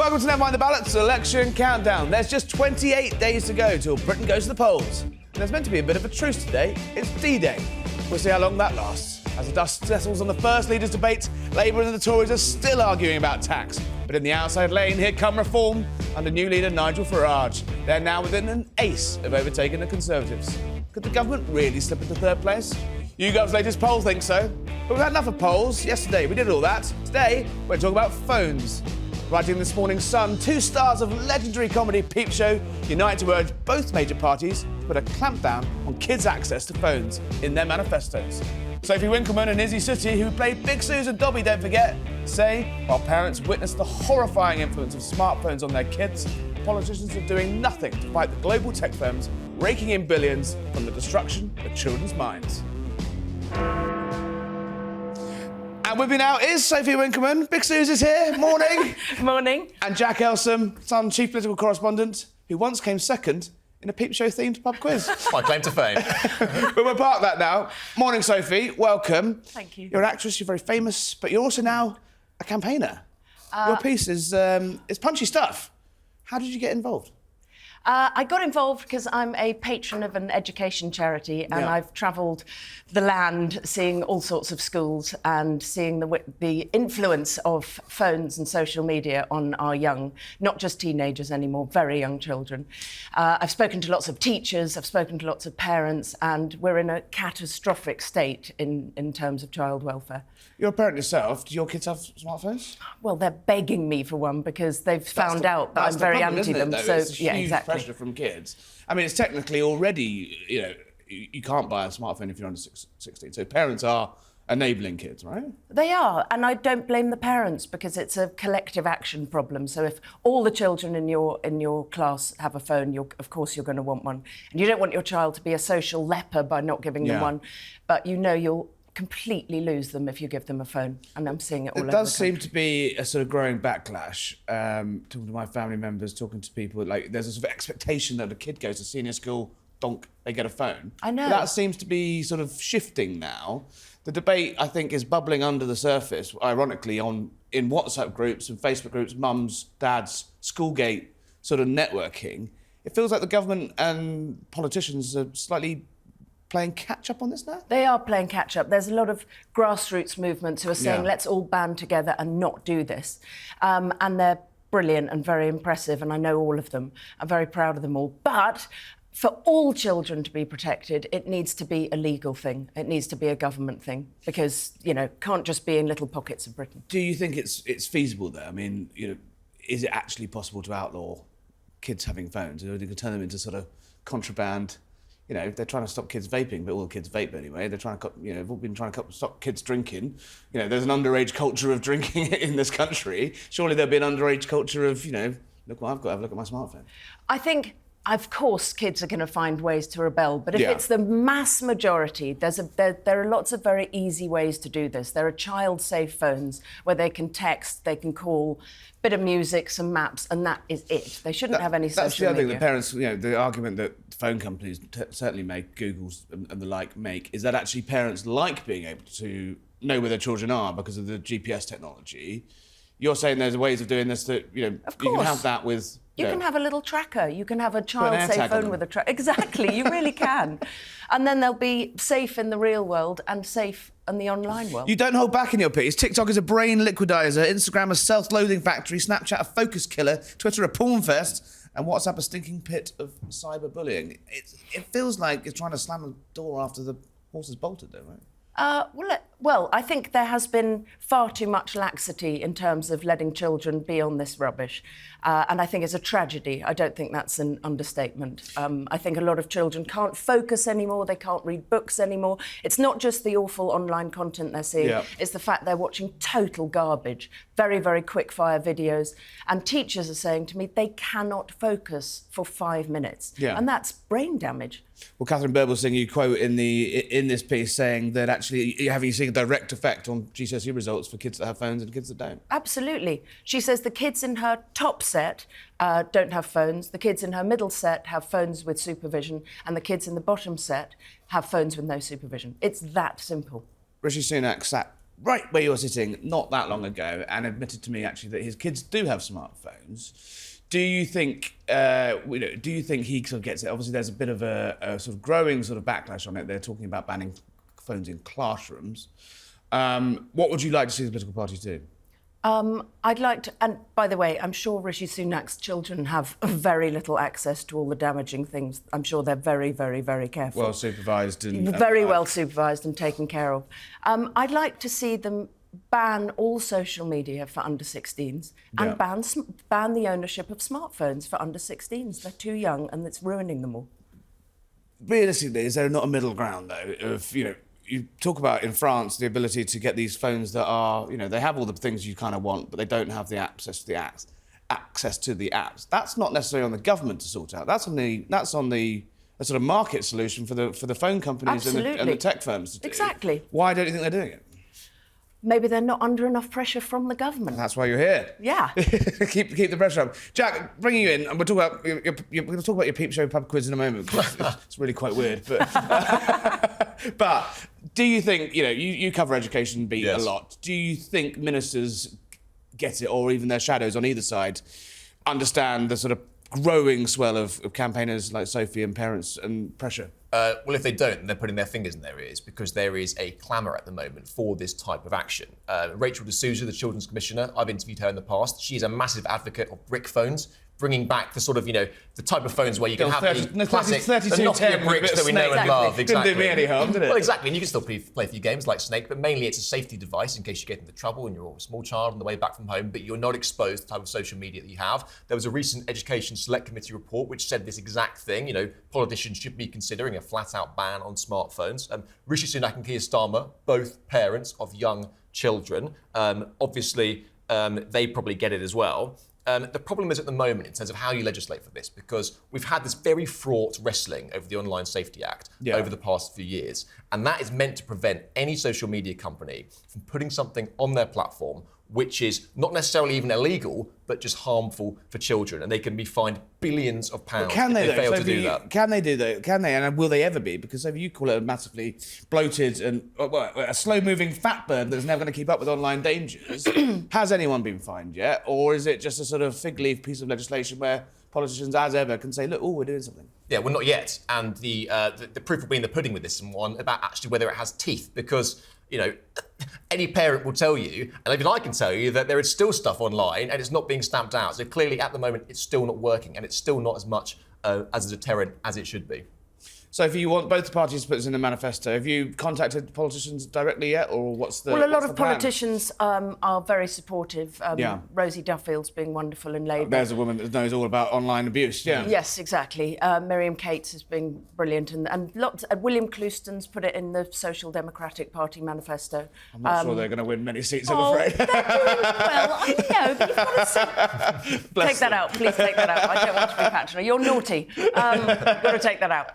Welcome to Never Mind The Ballots election countdown. There's just 28 days to go till Britain goes to the polls. And there's meant to be a bit of a truce today. It's D-Day. We'll see how long that lasts. As the dust settles on the first leaders' debate, Labour and the Tories are still arguing about tax. But in the outside lane, here come Reform under new leader Nigel Farage. They're now within an ace of overtaking the Conservatives. Could the government really slip into third place? YouGov's latest poll thinks so. But we've had enough of polls. Yesterday we did all that. Today we're talking about phones. Writing this morning's Sun, two stars of legendary comedy Peep Show unite to urge both major parties to put a clampdown on kids' access to phones in their manifestos. Sophie Winkleman and Isy Suttie, who played Big Suze and Dobby, don't forget, say while parents witness the horrifying influence of smartphones on their kids, politicians are doing nothing to fight the global tech firms raking in billions from the destruction of children's minds. And with me now is Sophie Winkleman. Big Suze is here. Morning. Morning. And Jack Elsom, Sun chief political correspondent, who once came second in a Peep Show themed pub quiz. My claim to fame. But we'll park that now. Morning, Sophie. Welcome. Thank you. You're an actress. You're very famous, but you're also now a campaigner. Your piece is punchy stuff. How did you get involved? I got involved because I'm a patron of an education charity, and I've travelled the land seeing all sorts of schools and seeing the influence of phones and social media on our young, not just teenagers anymore, very young children. I've spoken to lots of teachers, I've spoken to lots of parents, and we're in a catastrophic state in terms of child welfare. You're a parent yourself. Do your kids have smartphones? Well, they're begging me for one because they've found out that I'm very anti them. So it's huge pressure from kids. I mean, it's technically already, you can't buy a smartphone if you're under 16. So parents are enabling kids, right? They are, and I don't blame the parents because it's a collective action problem. So if all the children in your class have a phone, of course you're going to want one. And you don't want your child to be a social leper by not giving them one, but you'll completely lose them if you give them a phone, and I'm seeing it all over the country. It does seem to be a sort of growing backlash. Talking to my family members, talking to people, like there's a sort of expectation that a kid goes to senior school, donk, they get a phone. I know. But that seems to be sort of shifting now. The debate, I think, is bubbling under the surface, ironically, in WhatsApp groups and Facebook groups, mums, dads, Schoolgate sort of networking. It feels like the government and politicians are slightly playing catch-up on this now? They are playing catch-up. There's a lot of grassroots movements who are saying, let's all band together and not do this. And they're brilliant and very impressive, and I know all of them. I'm very proud of them all. But for all children to be protected, it needs to be a legal thing. It needs to be a government thing because, can't just be in little pockets of Britain. Do you think it's feasible, though? I mean, is it actually possible to outlaw kids having phones? Or you could turn them into sort of contraband? They're trying to stop kids vaping, but all the kids vape anyway. They're trying to, they've all been trying to stop kids drinking. There's an underage culture of drinking in this country. Surely there'll be an underage culture of, look what I've got, have a look at my smartphone. I think, of course, kids are going to find ways to rebel, but if it's the mass majority, there are lots of very easy ways to do this. There are child-safe phones where they can text, they can call, bit of music, some maps, and that is it. They shouldn't have any social media. That's the other thing the parents, the argument that phone companies certainly make, Google's and the like make, is that actually parents like being able to know where their children are because of the GPS technology. You're saying there's ways of doing this that, you can have that with... You can have a little tracker. You can have a child-safe phone with a tracker. Exactly, you really can. And then they'll be safe in the real world and safe in the online world. You don't hold back in your piece. TikTok is a brain liquidizer, Instagram a self-loathing factory, Snapchat a focus killer, Twitter a porn fest, and WhatsApp a stinking pit of cyberbullying. It feels like you're trying to slam the door after the horse has bolted, though, right? Well, I think there has been far too much laxity in terms of letting children be on this rubbish. And I think it's a tragedy. I don't think that's an understatement. I think a lot of children can't focus anymore. They can't read books anymore. It's not just the awful online content they're seeing. It's the fact they're watching total garbage, very, very quick-fire videos. And teachers are saying to me they cannot focus for 5 minutes. And that's brain damage. Well, Catherine Birbalsingh, you quote in this piece saying that actually you're seeing a direct effect on GCSE results for kids that have phones and kids that don't. Absolutely. She says the kids in her top set don't have phones, the kids in her middle set have phones with supervision, and the kids in the bottom set have phones with no supervision. It's that simple. Rishi Sunak sat right where you're sitting not that long ago and admitted to me actually that his kids do have smartphones. Do you think, do you think he sort of gets it? Obviously, there's a bit of a sort of growing sort of backlash on it. They're talking about banning phones in classrooms. What would you like to see the political parties do? I'd like to, and by the way, I'm sure Rishi Sunak's children have very little access to all the damaging things. I'm sure they're very, very, very careful. Well supervised and very well supervised and taken care of. I'd like to see them ban all social media for under 16s and ban the ownership of smartphones for under 16s. They're too young and it's ruining them all. Realistically, is there not a middle ground though? Of you talk about in France the ability to get these phones that are, they have all the things you kind of want, but they don't have the access to the apps. That's not necessarily on the government to sort out. That's on the a sort of market solution for the phone companies and the tech firms to do. Exactly. Why don't you think they're doing it? Maybe they're not under enough pressure from the government. That's why you're here. Yeah. keep the pressure up. Jack, bringing you in, and we're going to talk about your Peep Show pub quiz in a moment, because it's really quite weird. But, but do you think, you cover education beat a lot. Do you think ministers get it, or even their shadows on either side understand the sort of growing swell of campaigners like Sophie and parents and pressure? Well, if they don't, they're putting their fingers in their ears, because there is a clamour at the moment for this type of action. Rachel D'Souza, the Children's Commissioner, I've interviewed her in the past. She's a massive advocate of brick phones, bringing back the sort of, the type of phones where you can have the classic the Nokia bricks that we know and love. Exactly. Didn't do me any harm, did it? Well, exactly, and you can still play a few games like Snake, but mainly it's a safety device in case you get into trouble and you're a small child on the way back from home, but you're not exposed to the type of social media that you have. There was a recent Education Select Committee report which said this exact thing. Politicians should be considering a flat-out ban on smartphones. Rishi Sunak and Keir Starmer, both parents of young children, obviously they probably get it as well. The problem is at the moment in terms of how you legislate for this, because we've had this very fraught wrestling over the Online Safety Act over the past few years, and that is meant to prevent any social media company from putting something on their platform which is not necessarily even illegal, but just harmful for children, and they can be fined billions of pounds if they fail to do that. Can they do that? Can they? And will they ever be? Because if you call it a massively bloated and a slow-moving fatberg that's never going to keep up with online dangers, has anyone been fined yet? Or is it just a sort of fig leaf piece of legislation where politicians, as ever, can say, look, we're doing something? Yeah, well, not yet. And the proof will be in the pudding with this one about actually whether it has teeth, because any parent will tell you, and even I can tell you, that there is still stuff online and it's not being stamped out. So clearly, at the moment, it's still not working, and it's still not as much as a deterrent as it should be. So if you want both parties to put this in the manifesto, have you contacted politicians directly yet, or what's the Well, a lot of plan? politicians are very supportive. Rosie Duffield's being wonderful in Labour. There's a woman that knows all about online abuse, Yes, exactly. Miriam Cates has been brilliant, and lots. William Clouston's put it in the Social Democratic Party manifesto. I'm not sure they're going to win many seats, I'm afraid. They're doing well. I know, but you've got to take that out. Please take that out. I don't want to be patronising. You're naughty. You've got to take that out.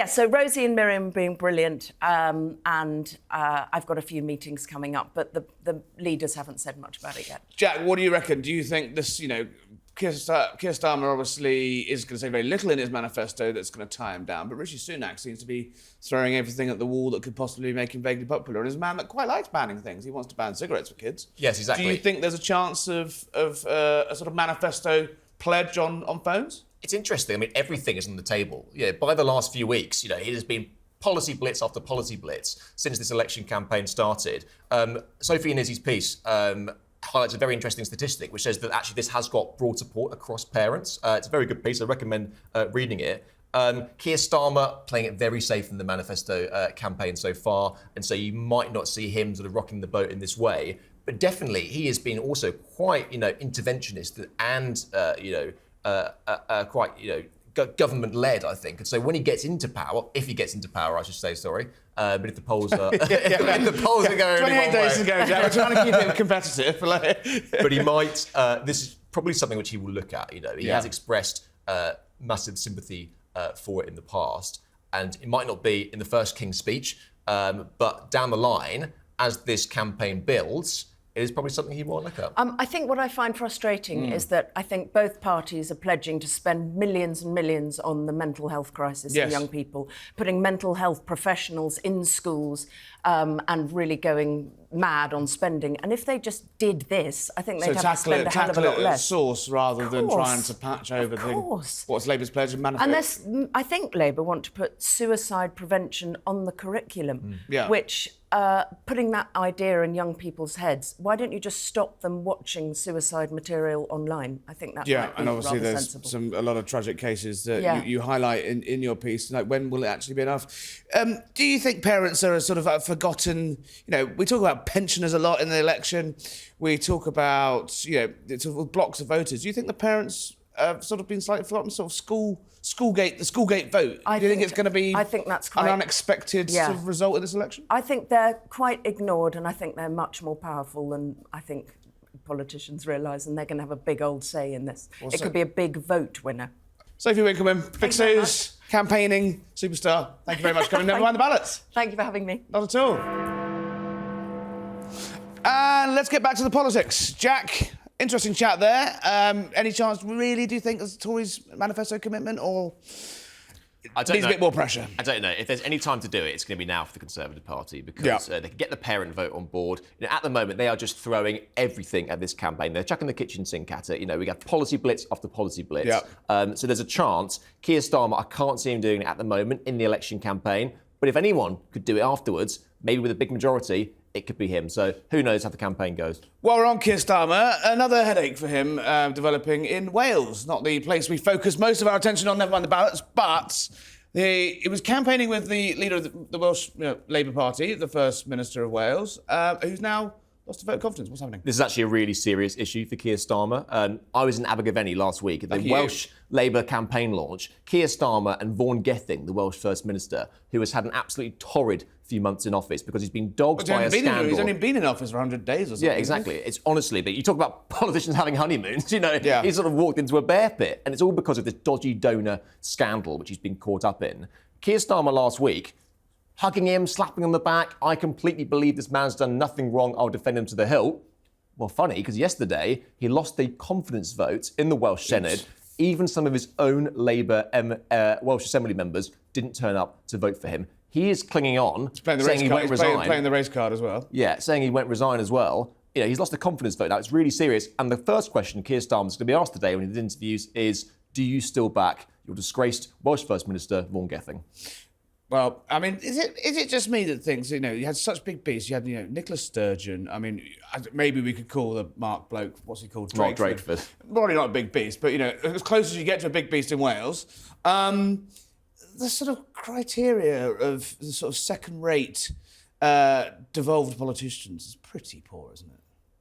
So Rosie and Miriam being brilliant, and I've got a few meetings coming up, but the leaders haven't said much about it yet. Jack, what do you reckon? Do you think this, Keir Starmer obviously is going to say very little in his manifesto that's going to tie him down, but Rishi Sunak seems to be throwing everything at the wall that could possibly make him vaguely popular, and is a man that quite likes banning things. He wants to ban cigarettes for kids. Yes, exactly. Do you think there's a chance of a sort of manifesto pledge on phones? It's interesting. I mean, everything is on the table. By the last few weeks, it has been policy blitz after policy blitz since this election campaign started. Sophie and Isy's piece highlights a very interesting statistic, which says that actually this has got broad support across parents. It's a very good piece. I recommend reading it. Keir Starmer playing it very safe in the manifesto campaign so far, and so you might not see him sort of rocking the boat in this way. But definitely, he has been also quite, interventionist and, quite, government-led, I think. And so when he gets into power, if he gets into power, I should say, sorry, but if the polls are, if the polls are going 28 days to go, Jack. We're trying to keep him competitive. But he might. This is probably something which he will look at. He has expressed massive sympathy for it in the past, and it might not be in the first King's speech, but down the line, as this campaign builds, it is probably something he won't look at. I think what I find frustrating is that I think both parties are pledging to spend millions and millions on the mental health crisis in young people, putting mental health professionals in schools and really going mad on spending. And if they just did this, I think they'd have to spend a hell of a lot less. At source rather than trying to patch over what's Labour's pledge and manifest. I think Labour want to put suicide prevention on the curriculum, which putting that idea in young people's heads, why don't you just stop them watching suicide material online? I think that might be and obviously rather there's sensible. a lot of tragic cases that you highlight in your piece. Like, when will it actually be enough? Do you think parents are sort of forgotten? We talk about pensioners a lot in the election. We talk about sort of blocks of voters. Do you think the parents have sort of been slightly forgotten? Sort of the Schoolgate vote. Do you think it's going to be an unexpected sort of result in this election? I think they're quite ignored, and I think they're much more powerful than I think politicians realise, and they're going to have a big old say in this. It could be a big vote winner. Sophie Winkleman, Fix News, campaigning superstar. Thank you very much for coming. Never Mind The Ballots. Thank you for having me. Not at all. And let's get back to the politics. Jack, interesting chat there. Any chance, really, do you think, as Tories' manifesto commitment, or needs a bit more pressure? I don't know. If there's any time to do it, it's going to be now for the Conservative Party, because they can get the parent vote on board. At the moment, they are just throwing everything at this campaign. They're chucking the kitchen sink at it. We got policy blitz after policy blitz. So there's a chance. Keir Starmer, I can't see him doing it at the moment in the election campaign. But if anyone could do it afterwards, maybe with a big majority, it could be him. So who knows how the campaign goes. While we're on Keir Starmer, another headache for him developing in Wales. Not the place we focus most of our attention on, Never Mind The Ballots, but he was campaigning with the leader of the Welsh Labour Party, the First Minister of Wales, who's now lost a vote of confidence. What's happening? This is actually a really serious issue for Keir Starmer. I was in Abergavenny last week at the Welsh Labour campaign launch. Keir Starmer and Vaughan Gething, the Welsh First Minister, who has had an absolutely torrid few months in office because he's been dogged by a scandal. He's only been in office for 100 days or something. Yeah, exactly. It's honestly, but you talk about politicians having honeymoons, he sort of walked into a bear pit, and it's all because of this dodgy donor scandal which he's been caught up in. Keir Starmer last week, hugging him, slapping him on the back. I completely believe this man's done nothing wrong. I'll defend him to the hilt. Well, funny, because yesterday he lost the confidence vote in the Welsh Senate. Even some of his own Labour Welsh Assembly members didn't turn up to vote for him. He is clinging on, saying he won't resign. Playing the race card as well. Yeah, saying he won't resign as well. He's lost the confidence vote. Now, it's really serious. And the first question Keir Starmer's going to be asked today when he did interviews is, do you still back your disgraced Welsh First Minister, Vaughan Gething? Well, I mean, is it just me that thinks, you had such big beasts. You had, Nicola Sturgeon. I mean, maybe we could call the Mark bloke, what's he called? Mark Drakeford. Probably not a big beast, but, as close as you get to a big beast in Wales. The sort of criteria of the sort of second-rate devolved politicians is pretty poor, isn't it?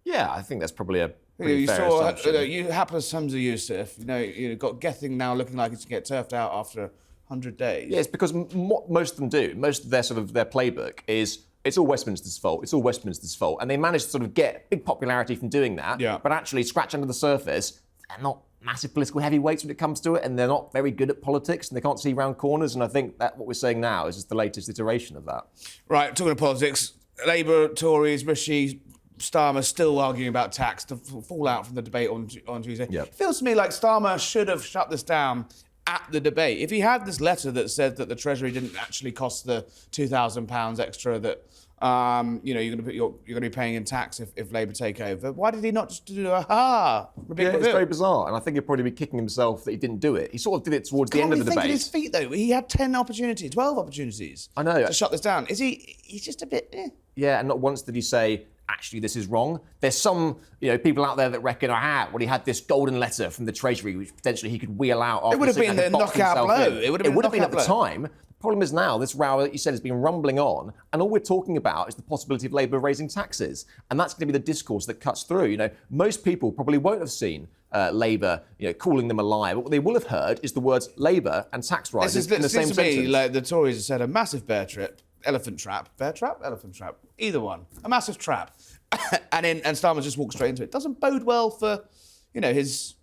Yeah, I think that's probably a pretty fair assumption. You hapless Hamza Yusuf, you've got Gething now looking like it's going to get turfed out after 100 days. Yeah, it's because what most of them do, most of their playbook is, it's all Westminster's fault, it's all Westminster's fault. And they manage to sort of get big popularity from doing that, but actually scratch under the surface, they're not massive political heavyweights when it comes to it, and they're not very good at politics, and they can't see round corners, and I think that what we're saying now is just the latest iteration of that. Right, talking of politics, Labour, Tories, Rishi, Starmer still arguing about tax, to fall out from the debate on Tuesday. It feels to me like Starmer should have shut this down at the debate. If he had this letter that said that the Treasury didn't actually cost the £2,000 extra that you're going to be paying in tax if Labour take over, why did he not just do it's very bizarre, and I think he'd probably be kicking himself that he didn't do it. He sort of did it towards the end of the debate. Think of his feet though. He had 12 opportunities. I know to shut this down. He's just a bit. Yeah, and not once did he say, actually, this is wrong. There's some, people out there that reckon, he had this golden letter from the Treasury, which potentially he could wheel out. After it would have been the knockout blow. It would have been at the time. The problem is now, this row that you said has been rumbling on, and all we're talking about is the possibility of Labour raising taxes. And that's going to be the discourse that cuts through. Most people probably won't have seen Labour, calling them a liar. But what they will have heard is the words Labour and tax rises in the same sentence. Like the Tories have said, a massive elephant trap. Either one. A massive trap. and Starmer just walks straight into it. Doesn't bode well for, his.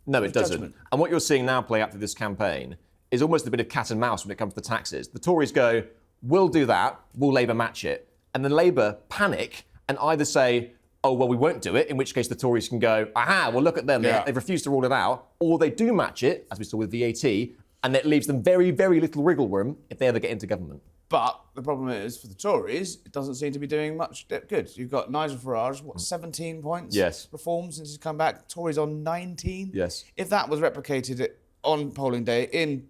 No, it doesn't. Judgment. And what you're seeing now play out through this campaign is almost a bit of cat and mouse when it comes to taxes. The Tories go, we'll do that, will Labour match it? And then Labour panic and either say, oh, well, we won't do it, in which case the Tories can go, aha, well, look at them. Yeah. They've refused to rule it out. Or they do match it, as we saw with VAT, and it leaves them very, very little wriggle room if they ever get into government. But the problem is, for the Tories, it doesn't seem to be doing much good. You've got Nigel Farage, 17 points? Yes. Reforms since he's come back. Tories on 19? Yes. If that was replicated on polling day in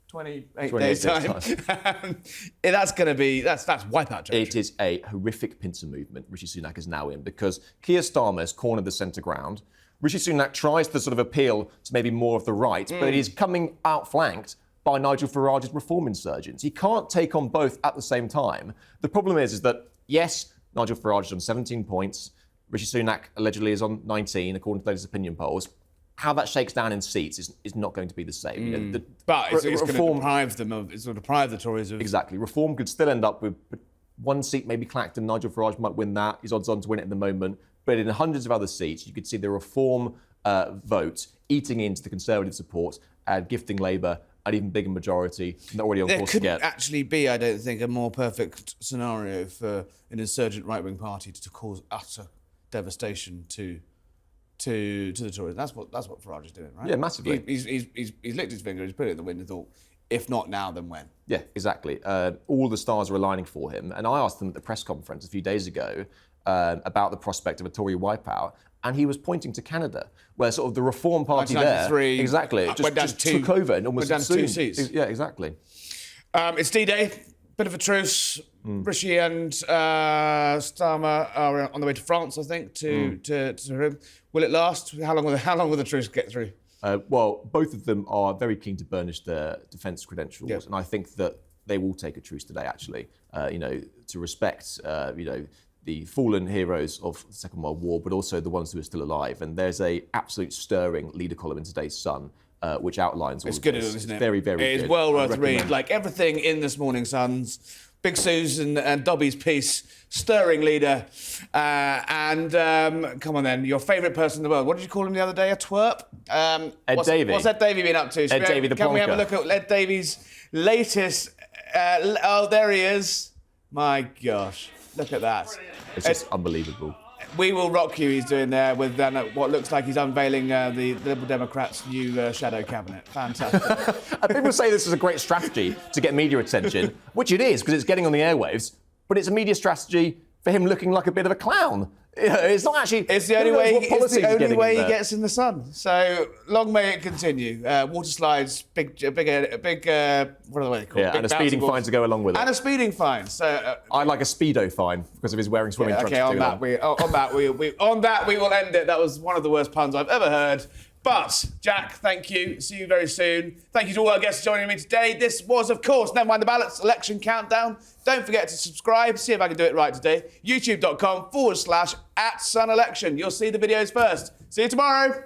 28 days' time, that's going to be, that's wipeout territory. It is a horrific pincer movement Rishi Sunak is now in, because Keir Starmer has cornered the centre ground. Rishi Sunak tries to sort of appeal to maybe more of the right, but he's coming outflanked by Nigel Farage's reform insurgents. He can't take on both at the same time. The problem is that, yes, Nigel Farage is on 17 points. Rishi Sunak allegedly is on 19, according to those opinion polls. How that shakes down in seats is not going to be the same. You know, But it's going to deprive them of, it's going to deprive the Tories of... Exactly. Reform could still end up with one seat, maybe Clacton. Nigel Farage might win that. He's odds on to win it at the moment. But in hundreds of other seats, you could see the Reform vote eating into the Conservative support and gifting Labour an even bigger majority than they're already on course to get. There couldn't actually be, I don't think, a more perfect scenario for an insurgent right-wing party to cause utter devastation to the Tories. That's what Farage is doing, right? Yeah, massively. He's licked his finger, he's put it in the wind and thought, if not now, then when? Yeah, exactly. All the stars are aligning for him. And I asked him at the press conference a few days ago about the prospect of a Tory wipeout, and he was pointing to Canada, where sort of the Reform Party there, exactly, just took over and almost went down to 2 seats. Yeah, exactly. It's D-Day, bit of a truce. Rishi and Starmer are on the way to France, I think, to will it last? How long will the truce get through? Well, both of them are very keen to burnish their defence credentials, and I think that they will take a truce today, actually, to respect, the fallen heroes of the Second World War, but also the ones who are still alive. And there's a absolute stirring leader column in today's Sun, which outlines all it's of good, this. isn't it? It's very, very good. It is well worth reading. Like everything in this morning's Sun's, Big Susan and Dobby's piece, stirring leader. Come on then, your favourite person in the world. What did you call him the other day? A twerp? Ed Davey. What's Ed Davey been up to? Ed Davey the Can we have a plonker. look at Ed Davey's latest... oh, there he is. My gosh, look at that. It's just unbelievable. We Will Rock You he's doing there with what looks like he's unveiling the Liberal Democrats' new shadow cabinet. Fantastic. People say this is a great strategy to get media attention, which it is, because it's getting on the airwaves, but it's a media strategy for him looking like a bit of a clown. It's not actually... It's the only way, he there. gets in the sun. So long may it continue. Water slides, big, what are they called? Yeah, Big and a speeding bouncy fine to go along with it. And a speeding fine. So I like a speedo fine because of his wearing swimming trunks. Okay, on that we will end it. That was one of the worst puns I've ever heard. But, Jack, thank you. See you very soon. Thank you to all our guests joining me today. This was, of course, Never Mind The Ballots election countdown. Don't forget to subscribe. See if I can do it right today. YouTube.com/@SunElection. You'll see the videos first. See you tomorrow.